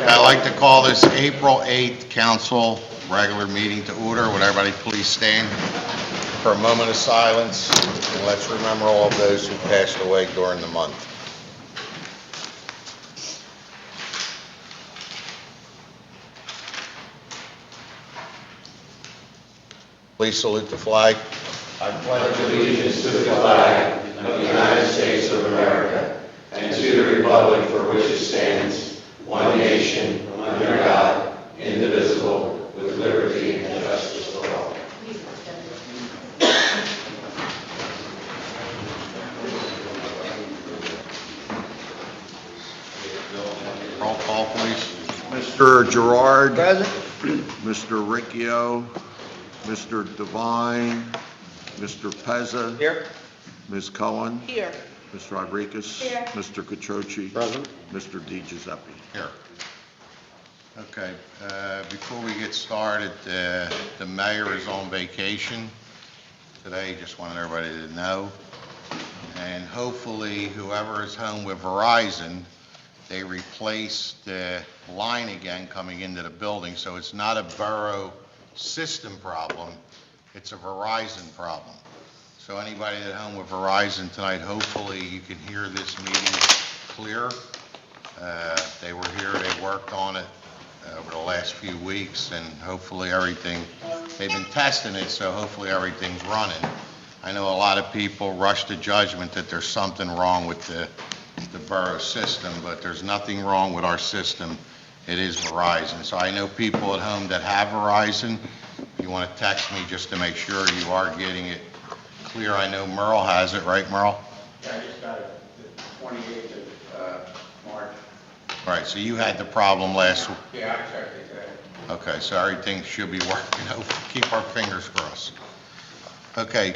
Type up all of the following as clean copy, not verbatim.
I'd like to call this April 8th council regular meeting to order. Would everybody please stand for a moment of silence, and let's remember all of those who passed away during the month. Please salute the flag. I pledge allegiance to the flag of the United States of America and to the republic for which it stands, one nation, under God, indivisible, with liberty and justice for all. Roll call, please. Mr. Gerard. Present. Mr. Ricchio. Mr. Devine. Mr. Pezza. Here. Ms. Cohen. Here. Ms. Rodriguez. Here. Mr. Catroci. Present. Mr. Di Giuseppe. Here. Okay, before we get started, the mayor is on vacation today, just wanted everybody to know. And hopefully, whoever is home with Verizon, they replaced the line again coming into the building, so it's not a borough system problem, it's a Verizon problem. So anybody at home with Verizon tonight, hopefully you can hear this meeting clear. They were here, they worked on it over the last few weeks, and hopefully everything, they've been testing it, so hopefully everything's running. I know a lot of people rush to judgment that there's something wrong with the borough system, but there's nothing wrong with our system. It is Verizon. So I know people at home that have Verizon. You want to text me just to make sure you are getting it clear. I know Merle has it, right, Merle? Yeah, I just got it the 28th of March. Right, so you had the problem last week. Yeah, I checked it today. Okay, so everything should be working. Keep our fingers crossed. Okay,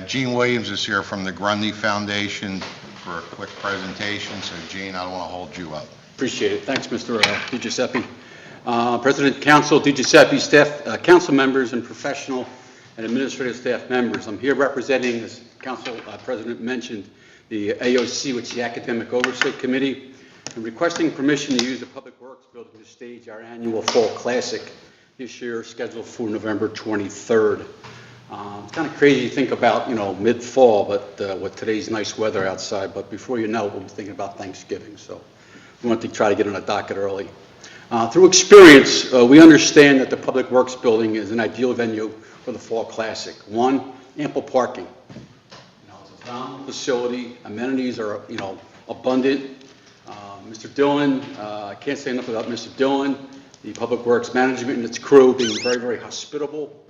Gene Williams is here from the Grundy Foundation for a quick presentation. So Gene, I don't want to hold you up. Appreciate it. Thanks, Mr. Di Giuseppe. President, Council, Di Giuseppe, staff, council members, and professional and administrative staff members. I'm here representing, as Council President mentioned, the AOC, which is the Academic Oversight Committee, and requesting permission to use the Public Works Building to stage our annual Fall Classic this year, scheduled for November 23rd. It's kind of crazy to think about, mid-fall, but with today's nice weather outside. But before you know it, we'll be thinking about Thanksgiving. So we want to try to get on a docket early. Through experience, we understand that the Public Works Building is an ideal venue for the Fall Classic. One, ample parking. It's a phenomenal facility. Amenities are, abundant. Mr. Dillon, I can't say enough about Mr. Dillon, the Public Works Management and its crew being very, very hospitable.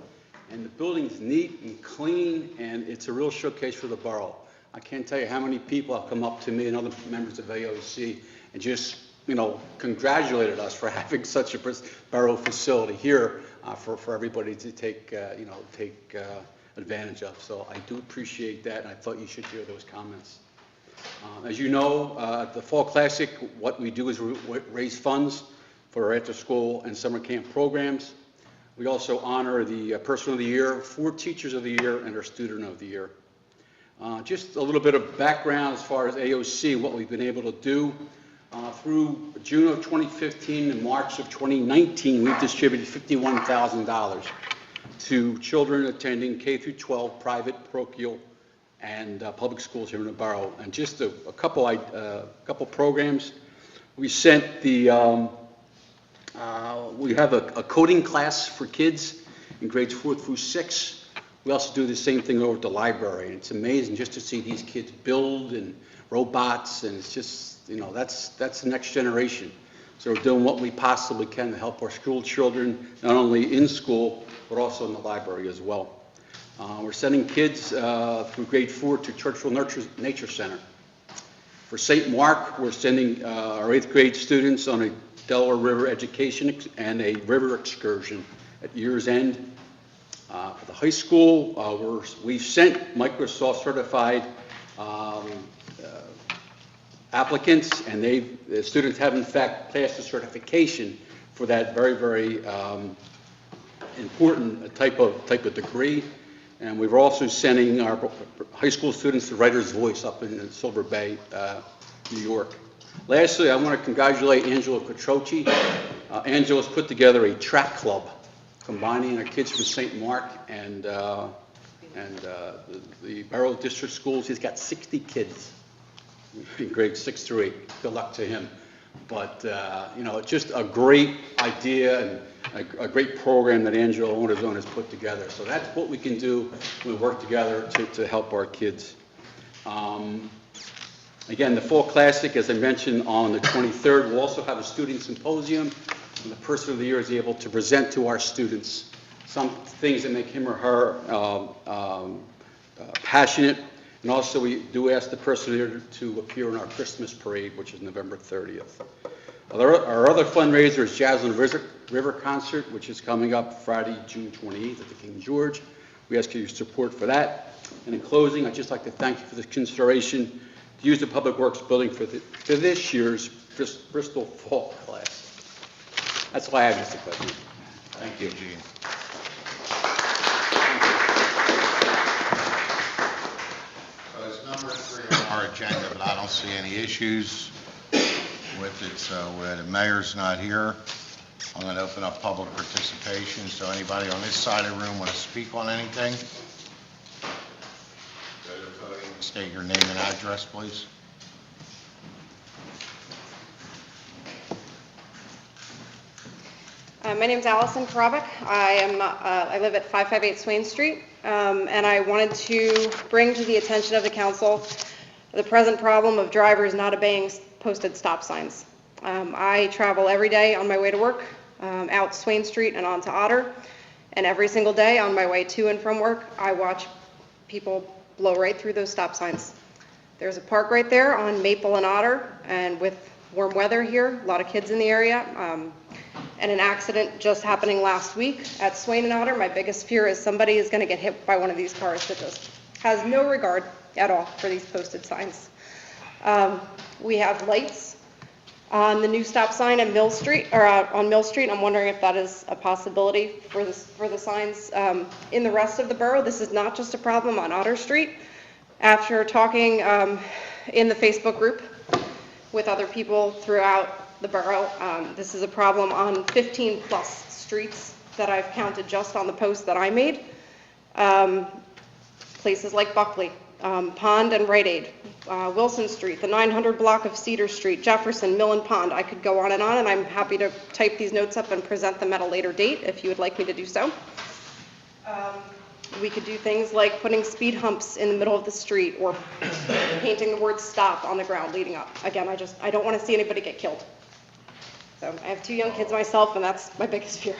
And the building's neat and clean, and it's a real showcase for the borough. I can't tell you how many people have come up to me and other members of AOC and just, congratulated us for having such a borough facility here for everybody to take advantage of. So I do appreciate that, and I thought you should hear those comments. As you know, at the Fall Classic, what we do is raise funds for our after-school and summer camp programs. We also honor the Person of the Year, 4 Teachers of the Year, and our Student of the Year. Just a little bit of background as far as AOC, what we've been able to do. Through June of 2015 and March of 2019, we've distributed $51,000 to children attending K through 12 private, parochial, and public schools here in the borough. And just a couple programs. We sent the we have a coding class for kids in grades 4 through 6. We also do the same thing over at the library, and it's amazing just to see these kids build and robots, and it's just, that's the next generation. So we're doing what we possibly can to help our school children, not only in school, but also in the library as well. We're sending kids through grade 4 to Churchill Nature Center. For St. Mark, we're sending our 8th grade students on a Delaware River education and a river excursion at year's end. For the high school, we've sent Microsoft certified applicants, and the students have in fact passed the certification for that very, very important type of degree. And we're also sending our high school students to Writer's Voice up in Silver Bay, New York. Lastly, I want to congratulate Angela Catroci Angela's put together a track club combining our kids from St. Mark and the Borough District Schools. He's got 60 kids in grades 6 through 8. Good luck to him. But, just a great idea and a great program that Angela Owners has put together. So that's what we can do. We work together to help our kids. Again, the Fall Classic, as I mentioned, on the 23rd, we'll also have a student symposium, and the person of the year is able to present to our students some things that make him or her passionate. And also, we do ask the person of the year to appear in our Christmas parade, which is November 30th. Our other fundraiser is Jazz on the River Concert, which is coming up Friday, June 28th at the King George. We ask your support for that. And in closing, I'd just like to thank you for this consideration to use the Public Works Building for this year's Bristol Fall Classic. That's all I have, Mr. President. Thank you, Gene. So it's number 3 on our agenda, but I don't see any issues with it, so the mayor's not here. I'm going to open up public participation, so anybody on this side of the room want to speak on anything? Go to the podium and state your name and address, please. My name's Allison Karabek. I live at 558 Swain Street, and I wanted to bring to the attention of the council the present problem of drivers not obeying posted stop signs. I travel every day on my way to work, out Swain Street and onto Otter, and every single day on my way to and from work, I watch people blow right through those stop signs. There's a park right there on Maple and Otter, and with warm weather here, a lot of kids in the area, and an accident just happening last week at Swain and Otter. My biggest fear is somebody is going to get hit by one of these cars that just has no regard at all for these posted signs. We have lights on the new stop sign at Mill Street, or on Mill Street. I'm wondering if that is a possibility for the signs in the rest of the borough. This is not just a problem on Otter Street. After talking in the Facebook group with other people throughout the borough, this is a problem on 15 plus streets that I've counted just on the post that I made. Places like Buckley, Pond and Rite Aid, Wilson Street, the 900 block of Cedar Street, Jefferson, Mill and Pond. I could go on, and I'm happy to type these notes up and present them at a later date if you would like me to do so. We could do things like putting speed humps in the middle of the street, or painting the word stop on the ground leading up. Again, I don't want to see anybody get killed. So I have 2 young kids myself, and that's my biggest fear.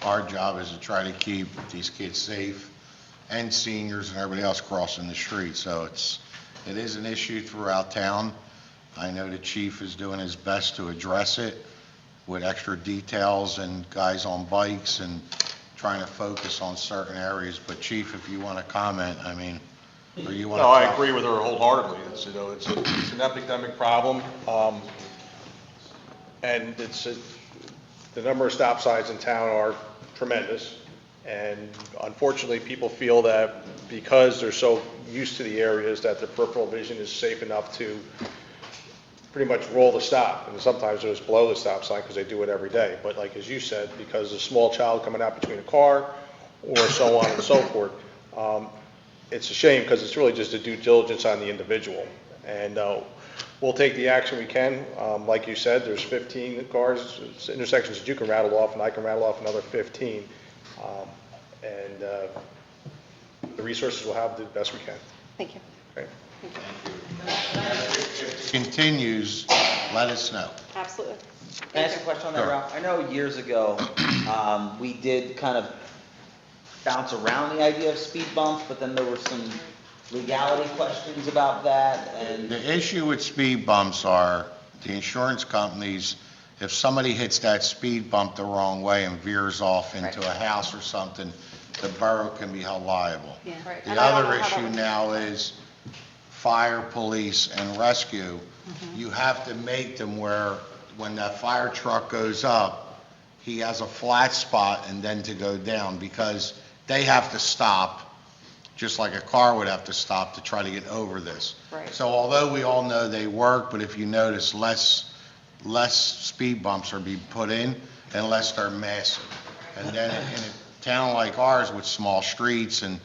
Our job is to try to keep these kids safe, and seniors and everybody else crossing the street. So it is an issue throughout town. I know the chief is doing his best to address it with extra details and guys on bikes and trying to focus on certain areas. But Chief, if you want to comment, or you want to... No, I agree with her wholeheartedly. It's an epidemic problem. And the number of stop signs in town are tremendous. And unfortunately, people feel that because they're so used to the areas that the peripheral vision is safe enough to pretty much roll the stop. And sometimes they just blow the stop sign because they do it every day. But like as you said, because a small child coming out between a car or so on and so forth, it's a shame because it's really just a due diligence on the individual. And we'll take the action we can. Like you said, there's 15 cars, intersections that you can rattle off, and I can rattle off another 15. And the resources we'll have, do the best we can. Thank you. Okay. If it continues, let us know. Absolutely. Can I ask a question on that, Sure. Ralph? I know years ago, we did kind of bounce around the idea of speed bumps, but then there were some legality questions about that, and... The issue with speed bumps are the insurance companies, if somebody hits that speed bump the wrong way and veers off into a house or something, the borough can be held liable. Yeah. Right. The And I don't other know how that issue would- now is fire, police, and rescue. You have to make them where, when that fire truck goes up, he has a flat spot and then to go down, because they have to stop, just like a car would have to stop to try to get over this. Right. So although we all know they work, but if you notice, less less speed bumps are being put in unless they're massive. And then in a town like ours with small streets, and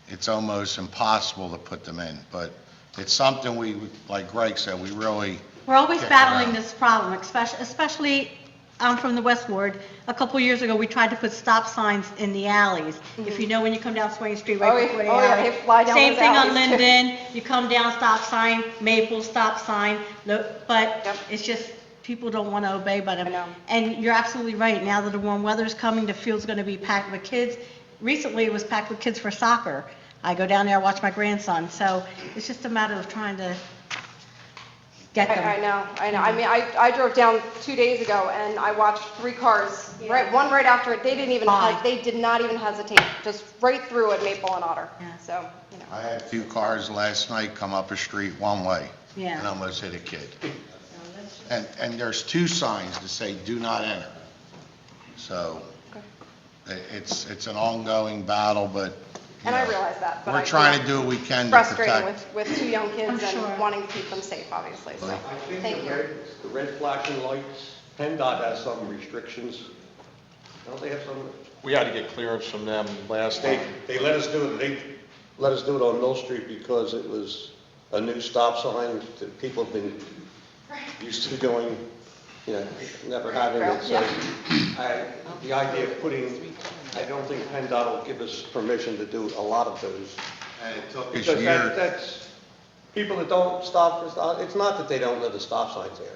it's almost impossible to put them in. But it's something we, like Greg said, we really, We're always kick battling around. this problem, especially, I'm from the West Ward. A couple years ago, we tried to put stop signs in the alleys. If you know, when you come down Swain Street, Oh, right yeah. before the Oh, yeah, alley. they fly down Same those thing on alleys, too. Linden, you come down, stop sign, Maple, stop sign, but Yep. it's just, people don't want to obey by them. I know. And you're absolutely right, now that the warm weather's coming, the field's going to be packed with kids. Recently, it was packed with kids for soccer. I go down there, watch my grandson, so it's just a matter of trying to get them. I know. I mean, I drove down 2 days ago and I watched 3 cars, right, one right after it. They didn't even, Fine. they did not even hesitate, just right through at Maple and Otter. Yeah. So, you know. I had 2 cars last night come up a street one way. Yeah. And almost hit a kid. And there's 2 signs that say, "Do not enter." So it's an ongoing battle, but, you And I know, realize that, but we're I, trying to do what we can to frustrating protect. with 2 young kids I'm sure. and wanting to keep them safe, obviously, so, I think thank you. the red flashing lights, PennDOT has some restrictions. Don't they have some? We had to get clearance from them last They, night. they let us do it, on Mill Street because it was a new stop sign that people have been used to going, never having it. So the idea of I don't think PennDOT will give us permission to do a lot of those. And it took us Because years. that's, people that don't stop for stop, it's not that they don't know the stop signs there.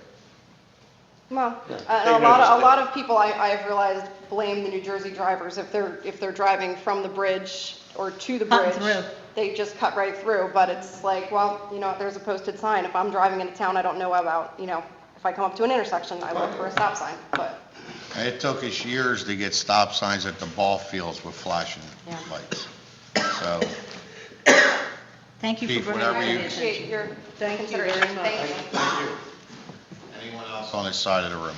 Well, Yeah. and They a noticed it. lot of people I've realized blame the New Jersey drivers if they're driving from the bridge or to the Cutting bridge. through. They just cut right through, but it's like, well, there's a posted sign. If I'm driving into town, I don't know about, if I come up to an intersection, I look for a stop sign, but, And it took us years to get stop signs at the ball fields with flashing Yeah. lights. So, Thank you Chief, for bringing whatever that you- to appreciate attention. your Thank you very consideration. much. Thank you. anyone else on this side of the room?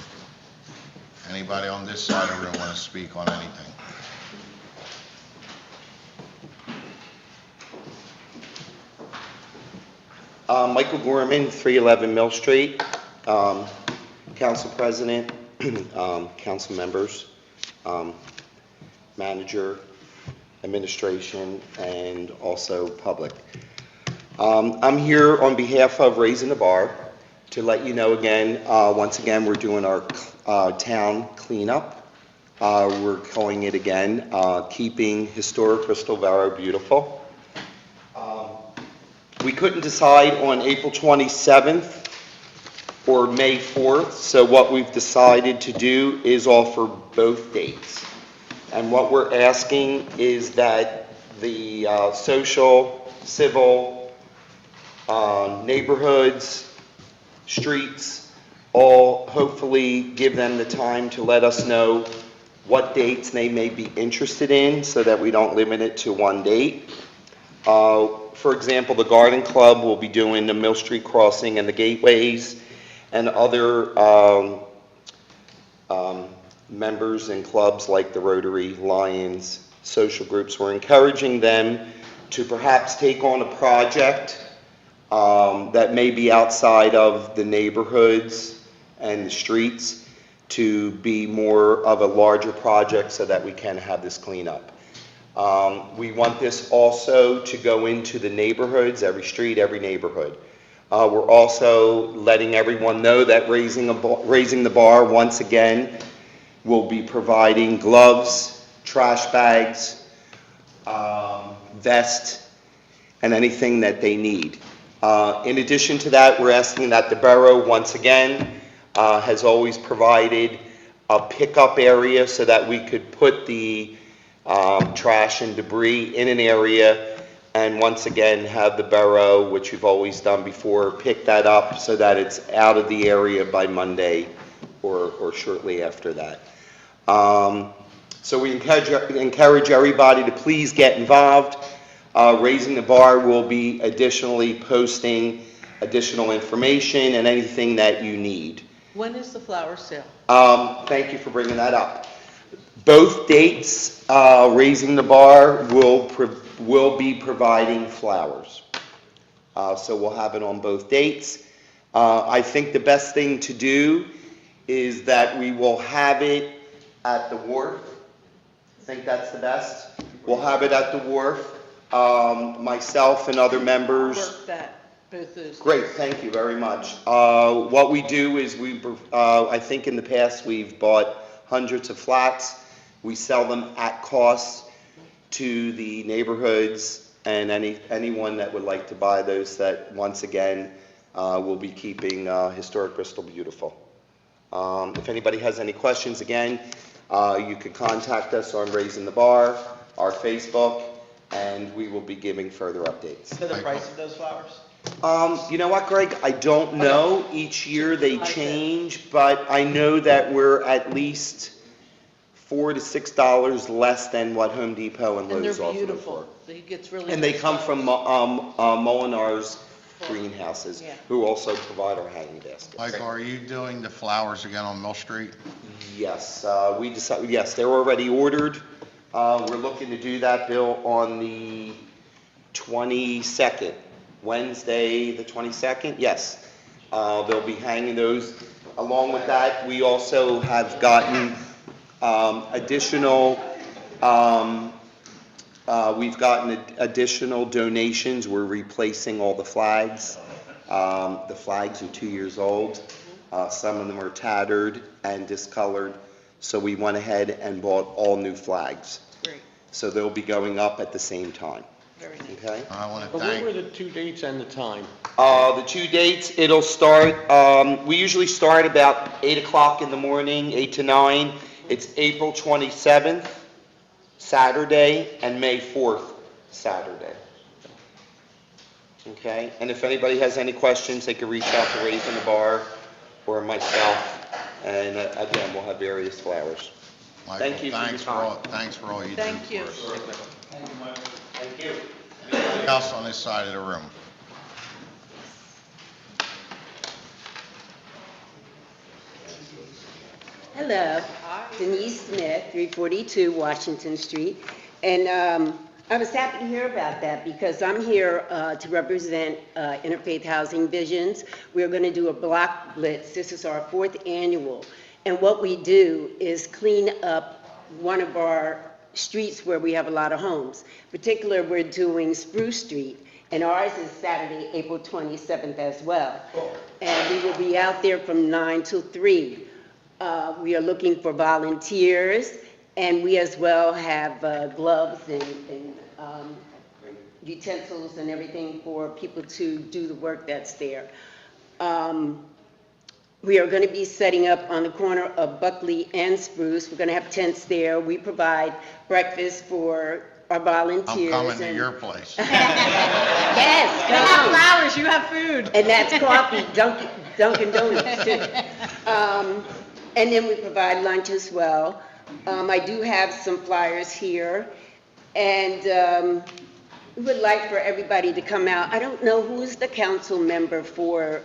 Anybody on this side of the room want to speak on anything? Michael Gorman, 311 Mill Street, Council President, council members, manager, administration, and also public. I'm here on behalf of Raising the Bar to let you know again, once again, we're doing our town cleanup. We're calling it again, Keeping Historic Bristol Borough Beautiful. We couldn't decide on April 27th or May 4th, so what we've decided to do is offer both dates. And what we're asking is that the social, civil, neighborhoods, streets, all hopefully give them the time to let us know what dates they may be interested in so that we don't limit it to one date. For example, the Garden Club will be doing the Mill Street crossing and the gateways, and other members and clubs like the Rotary, Lions, social groups. We're encouraging them to perhaps take on a project that may be outside of the neighborhoods and the streets to be more of a larger project so that we can have this cleanup. We want this also to go into the neighborhoods, every street, every neighborhood. We're also letting everyone know that Raising the Bar, once again, will be providing gloves, trash bags, vests, and anything that they need. In addition to that, we're asking that the borough, once again, has always provided a pickup area so that we could put the trash and debris in an area, and once again have the borough, which we've always done before, pick that up so that it's out of the area by Monday or shortly after that. So we encourage everybody to please get involved. Raising the Bar will be additionally posting additional information and anything that you need. When is the flower sale? Thank you for bringing that up. Both dates, Raising the Bar will be providing flowers. So we'll have it on both dates. I think the best thing to do is that we will have it at the wharf. I think that's the best. We'll have it at the wharf. Myself and other members. Work that, both those. Great, thank you very much. What we do is I think in the past, we've bought hundreds of flats. We sell them at cost to the neighborhoods and anyone that would like to buy those that, once again, will be keeping historic Bristol beautiful. If anybody has any questions, again, you can contact us on Raising the Bar, our Facebook, and we will be giving further updates. So the price of those flowers? You know what, Greg? I don't know. Each year they change, but I know that we're at least $4 to $6 less than what Home Depot and And Lowe's they're offer them beautiful. for. He gets really. And they nice come flowers. from Molinar's greenhouses, Yeah. who also provide our hanging baskets. Michael, are you doing the flowers again on Mill Street? Yes, we decided, yes, they're already ordered. We're looking to do that, Bill, on the 22nd, Wednesday, the 22nd? Yes. They'll be hanging those. Along with that, we also have gotten we've gotten additional donations. We're replacing all the flags. The flags are 2 years old. Some of them are tattered and discolored. So we went ahead and bought all new flags. Great, So they'll be going up at the same time, very nice. okay? I want to But what were thank, the 2 dates and the time? The 2 dates, it'll start, we usually start about 8 o'clock in the morning, 8 to 9. It's April 27th, Saturday, and May 4th, Saturday. Okay? And if anybody has any questions, they can reach out to Raising the Bar or myself. And again, we'll have various flowers. Michael, Thank you for your thanks for all you do Thank you. for us. Thank you. Anything else on this side of the room? Hello, Denise Smith, 342 Washington Street. And I was happy to hear about that because I'm here to represent Interfaith Housing Visions. We're going to do a block blitz. This is our 4th annual. And what we do is clean up one of our streets where we have a lot of homes. In particular, we're doing Spruce Street, and ours is Saturday, April 27th as well. And we will be out there from 9 till 3. We are looking for volunteers, and we as well have gloves and utensils and everything for people to do the work that's there. We are going to be setting up on the corner of Buckley and Spruce. We're going to have tents there. We provide breakfast for our volunteers. I'm coming to and- your place. Yes, They have come. flowers, you have food. And that's coffee, Dunkin' Donuts too. And then we provide lunch as well. I do have some flyers here, and we would like for everybody to come out. I don't know who's the council member for,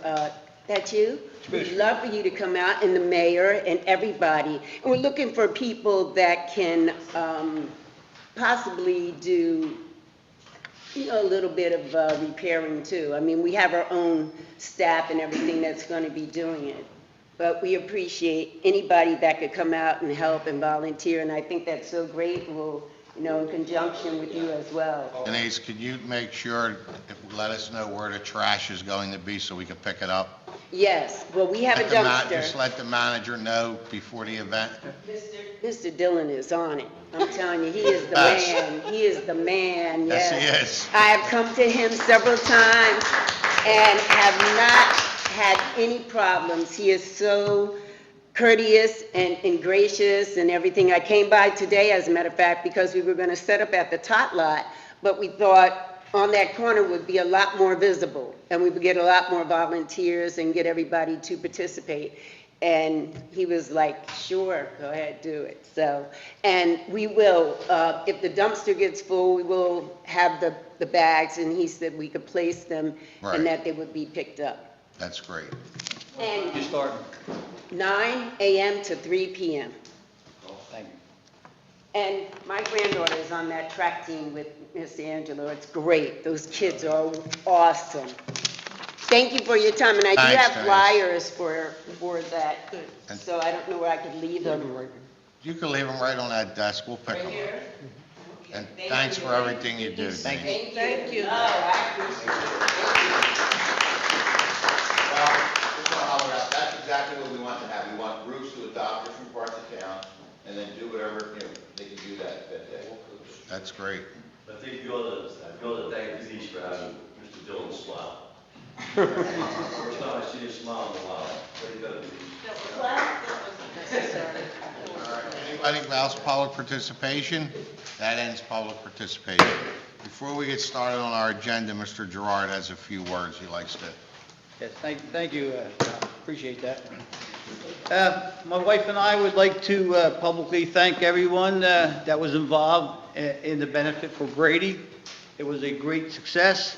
that you? We'd love for you to come out, and the mayor and everybody. And we're looking for people that can possibly do, you know, a little bit of repairing too. I mean, we have our own staff and everything that's going to be doing it. But we appreciate anybody that could come out and help and volunteer, and I think that's so great. We'll, you know, in conjunction with you as well. Denise, could you make sure, let us know where the trash is going to be so we can pick it up? Yes, well, we have a Just dumpster. let the manager know before the event. Mr. Dillon is on it. I'm telling you, he is the Yes. man. He is the man, yes. Yes, he is. I have come to him several times and have not had any problems. He is so courteous and gracious and everything. I came by today, as a matter of fact, because we were going to set up at the tot lot, but we thought on that corner would be a lot more visible, and we would get a lot more volunteers and get everybody to participate. And he was like, sure, go ahead, do it. So, and we will, if the dumpster gets full, we will have the bags, and he said we could place them Right. and that they would be picked up. That's great. And You start. 9 a.m. to 3 p.m. Thank you. And my granddaughter is on that track team with Miss Angelo. It's great. Those kids are awesome. Thank you for your time, and I do Thanks, have guys. flyers for that, And- so I don't know where I could leave them. You can leave them right on that desk, we'll pick them up. And thanks for everything you do, Dean. Thank you. Oh, I appreciate Well, just want to holler out, that's exactly what we want to have. We want groups to adopt different parts of town and then do whatever, they can do that day. That's great. I think you're the thank police for having Mr. Dillon smile. First time I see you smile in a while. What are you gonna do? All right, anybody else public participation? That ends public participation. Before we get started on our agenda, Mr. Gerard has a few words he likes to. Yes, thank you, appreciate that. My wife and I would like to publicly thank everyone that was involved in the benefit for Brady. It was a great success.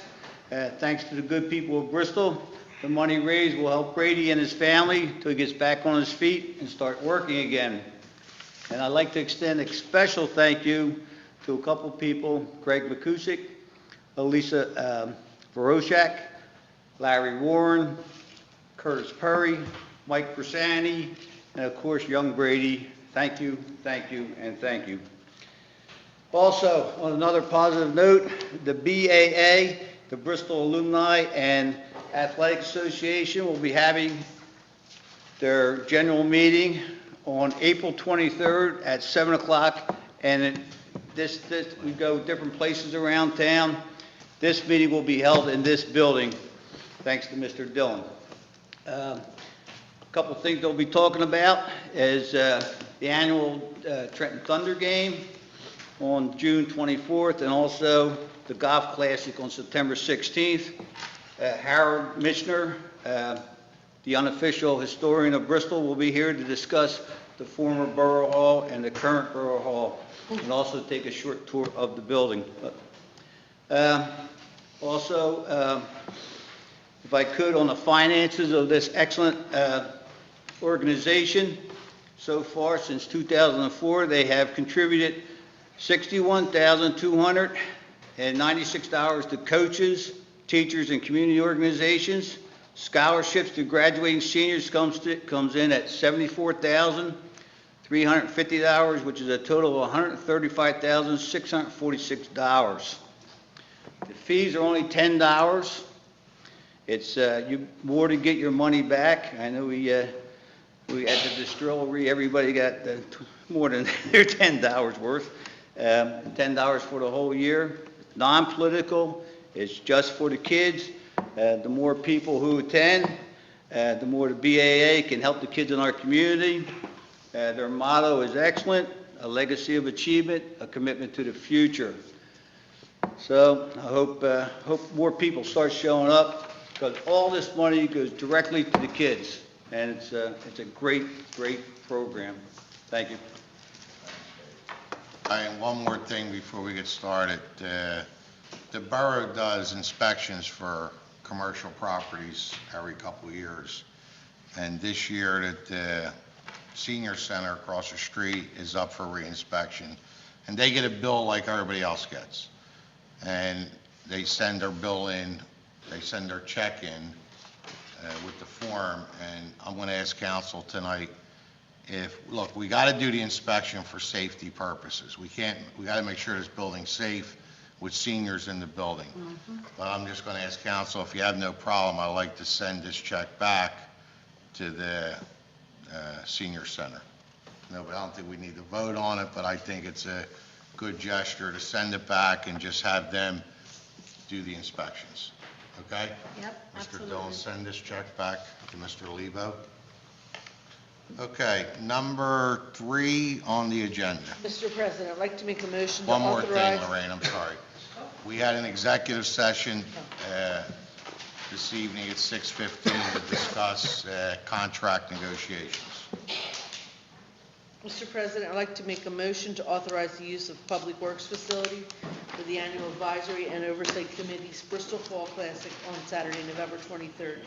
Thanks to the good people of Bristol. The money raised will help Brady and his family till he gets back on his feet and start working again. And I'd like to extend a special thank you to a couple people, Greg McCusick, Elisa Voroshak, Larry Warren, Curtis Perry, Mike Bersani, and of course, young Brady. Thank you, and thank you. Also, on another positive note, the BAA, the Bristol Alumni and Athletic Association, will be having their general meeting on April 23rd at 7 o'clock, and we go different places around town. This meeting will be held in this building, thanks to Mr. Dillon. A couple of things they'll be talking about is the annual Trenton Thunder game on June 24th, and also the Golf Classic on September 16th. Harold Michener, the unofficial historian of Bristol, will be here to discuss the former Borough Hall and the current Borough Hall, and also take a short tour of the building. Also, if I could, on the finances of this excellent organization, so far since 2004, they have contributed $61,296 to coaches, teachers, and community organizations. Scholarships to graduating seniors comes in at $74,350, which is a total of $135,646. The fees are only $10. It's you more to get your money back. I know we at the distillery, everybody got more than their $10 worth. $10 for the whole year. Non-political. It's just for the kids. The more people who attend, the more the BAA can help the kids in our community. Their motto is excellent, a legacy of achievement, a commitment to the future. So I hope more people start showing up, because all this money goes directly to the kids, and it's a great program. Thank you. And one more thing before we get started. The borough does inspections for commercial properties every couple of years. And this year that the senior center across the street is up for reinspection. And they get a bill like everybody else gets. And they send their bill in, they send their check in with the form. And I'm going to ask council tonight look, we got to do the inspection for safety purposes. We got to make sure this building's safe with seniors in the building. But I'm just going to ask council, if you have no problem, I'd like to send this check back to the senior center. No, but I don't think we need to vote on it, but I think it's a good gesture to send it back and just have them do the inspections. Okay? Yep, Mr. Dillon, send this check back to Mr. Lebo. Okay, number 3 on the agenda. Mr. President, I'd like to make a motion to One authorize... more thing, Lorraine, I'm sorry. We had an executive session this evening at 6:15 to discuss contract negotiations. Mr. President, I'd like to make a motion to authorize the use of Public Works Facility for the Annual Advisory and Oversight Committee's Bristol Fall Classic on Saturday, November 23rd,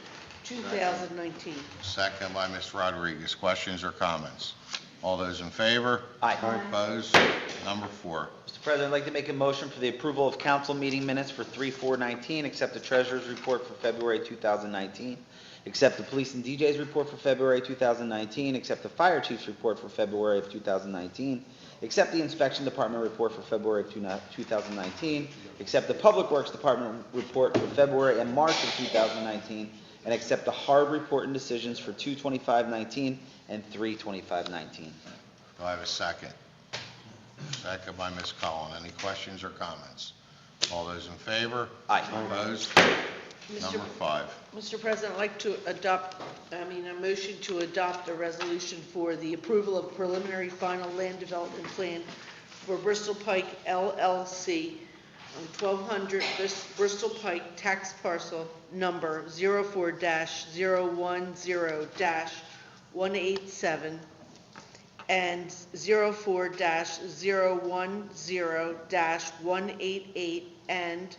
2019. Second by Ms. Rodriguez. Questions or comments? All those in favor? Aye. Opposed? Number 4. Mr. President, I'd like to make a motion for the approval of council meeting minutes for 3/4/19, accept the treasurer's report for February 2019, accept the police and DJ's report for February 2019, accept the fire chief's report for February of 2019, accept the inspection department report for February of 2019, accept the public works department report for February and March of 2019, and accept the hard report and decisions for 2/25/19 and 3/25/19. Do I have a second? Second by Ms. Cullen. Any questions or comments? All those in favor? Aye. Opposed? Mr. Number 5. Mr. President, I'd like to a motion to adopt a resolution for the approval of preliminary final land development plan for Bristol Pike LLC on 1200 Bristol Pike, tax parcel number 04-010-187 and 04-010-188 and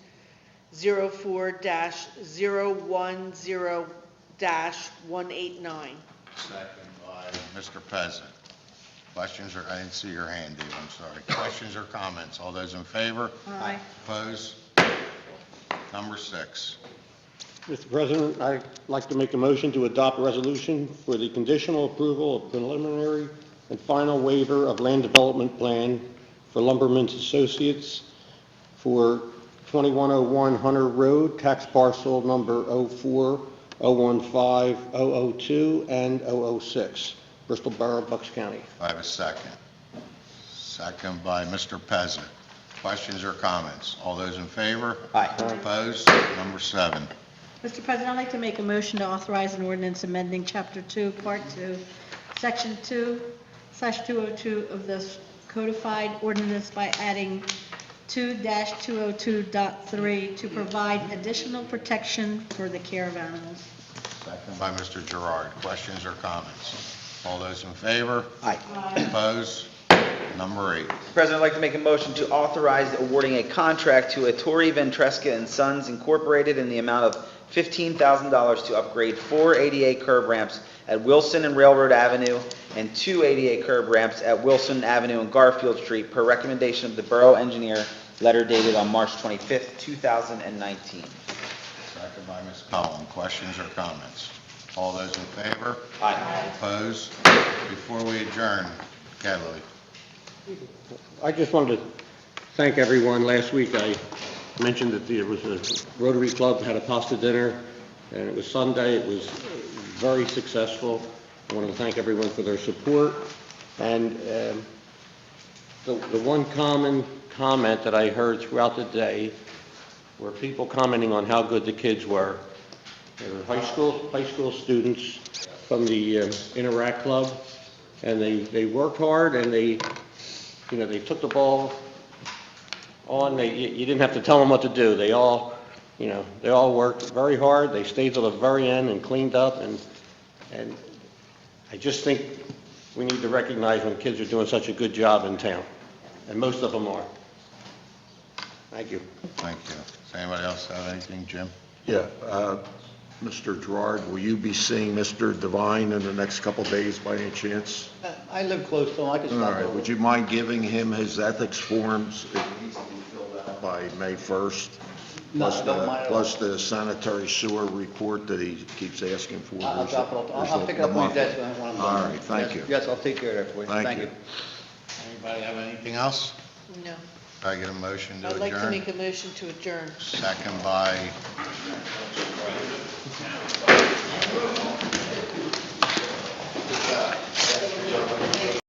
04-010-189. Second by Mr. Peasant. Questions or, I didn't see your hand, Dave, I'm sorry. Questions or comments? All those in favor? Aye. Opposed? Number 6. Mr. President, I'd like to make a motion to adopt a resolution for the conditional approval of preliminary and final waiver of land development plan for Lumberman's Associates for 2101 Hunter Road, tax parcel number 04-015-002 and 006, Bristol Borough, Bucks County. I have a second. Second by Mr. Peasant. Questions or comments? All those in favor? Aye. Opposed? Number 7. Mr. President, I'd like to make a motion to authorize an ordinance amending Chapter 2, Part 2, Section 2/202 of this codified ordinance by adding 2-202.3 to provide additional protection for the care of animals. Second by Mr. Gerard. Questions or comments? All those in favor? Aye. Opposed? Number 8. Mr. President, I'd like to make a motion to authorize awarding a contract to Ettore Ventresca and Sons Incorporated in the amount of $15,000 to upgrade 4 ADA curb ramps at Wilson and Railroad Avenue and 2 ADA curb ramps at Wilson Avenue and Garfield Street per recommendation of the Borough Engineer, letter dated on March 25th, 2019. Second by Ms. Cullen. Questions or comments? All those in favor? Aye. Opposed? Before we adjourn, Kelly. I just wanted to thank everyone. Last week I mentioned that there was a Rotary Club had a pasta dinner, and it was Sunday. It was very successful. I want to thank everyone for their support. And the one common comment that I heard throughout the day were people commenting on how good the kids were. They were high school students from the Interact Club, and they worked hard, and they took the ball on. You didn't have to tell them what to do. They all worked very hard. They stayed till the very end and cleaned up, and I just think we need to recognize when kids are doing such a good job in town, and most of them are. Thank you. Thank you. Does anybody else have anything, Jim? Yeah, Mr. Gerard, will you be seeing Mr. Devine in the next couple days by any chance? I live close to him, I can All stop right, over. would you mind giving him his ethics forms? It needs to be filled out by May 1st. No, I don't mind at all. Plus the sanitary sewer report that he keeps asking for. I'll drop it off, I'll pick it up on your desk when I'm done. All right, thank Yes, you. Yes, I'll take care of that for you. Thank you. Anybody have anything else? No. Do I get a motion to I'd like to adjourn? make a motion to adjourn. Second by